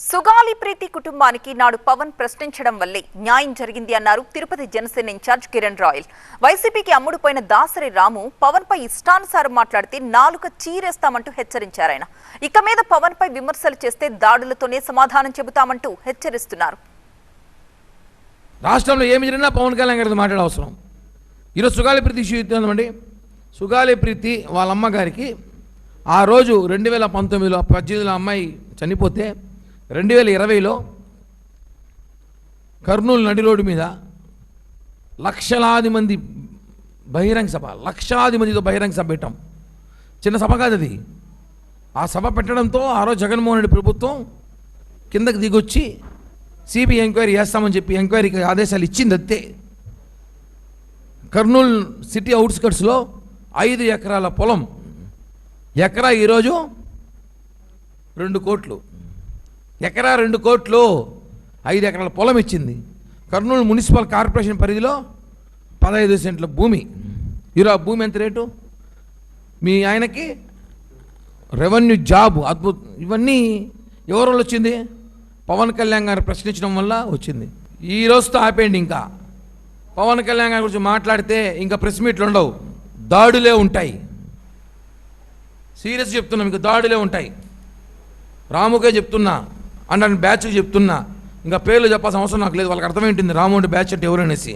సుగాలి ప్రీతి కుటుంబానికి నాడు పవన్ ప్రశ్నించడం వల్లే న్యాయం జరిగింది అన్నారు తిరుపతి జనసేన ఇన్ఛార్జ్ కిరణ్ రాయల్. వైసీపీకి అమ్ముడుపోయిన దాసరి రాము పవన్ పై ఇష్టానుసారం మాట్లాడితే నాలుక చీరేస్తామంటూ హెచ్చరించారాయన. ఇక మీద పవన్ పై విమర్శలు చేస్తే దాడులతోనే సమాధానం చెబుతామంటూ హెచ్చరిస్తున్నారు. రాష్ట్రంలో ఏమి జరిగినా పవన్ కళ్యాణ్ గారితో మాట్లాడే అవసరం. ఈరోజు సుగాలి ప్రీతి ఇష్యూ ఇద్దామండి. సుగాలి ప్రీతి వాళ్ళ అమ్మగారికి ఆ రోజు 2019లో 18లో అమ్మాయి చనిపోతే 2020లో కర్నూలు నడి రోడ్డు మీద లక్షలాది మంది బహిరంగ సభ, లక్షలాది మందితో బహిరంగ సభ పెట్టాం. చిన్న సభ కాదు అది. ఆ సభ పెట్టడంతో ఆ రోజు జగన్మోహన్ రెడ్డి ప్రభుత్వం కిందకి దిగొచ్చి సిబిఐ ఎంక్వైరీ చేస్తామని చెప్పి ఎంక్వైరీకి ఆదేశాలు ఇచ్చింది. అంతే. కర్నూలు సిటీ అవుట్స్కట్స్లో 5 ఎకరాల పొలం, ఎకరా ఈరోజు 2 కోట్లు, ఎకరా 2 కోట్లు, 5 ఎకరాల పొలం ఇచ్చింది. కర్నూలు మున్సిపల్ కార్పొరేషన్ పరిధిలో 15 సెంట్ల భూమి. ఈరోజు ఆ భూమి ఎంత రేటు? మీ ఆయనకి రెవెన్యూ జాబ్ అద్భుతం. ఇవన్నీ ఎవరి వల్ల వచ్చింది? పవన్ కళ్యాణ్ గారు ప్రశ్నించడం వల్ల వచ్చింది. ఈ రోజుతో ఆపేయండి. ఇంకా పవన్ కళ్యాణ్ గారి గురించి మాట్లాడితే ఇంకా ప్రెస్ మీట్లు ఉండవు, దాడులే ఉంటాయి. సీరియస్ చెప్తున్నా, మీకు దాడులే ఉంటాయి. రాముకే చెప్తున్నా, అన్న బ్యాచ్కి చెప్తున్నా, ఇంకా పేర్లు చెప్పాల్సిన అవసరం నాకు లేదు. వాళ్ళకి అర్థమైంటుంది రాము అంటే బ్యాచ్ అంటే ఎవరనేసి.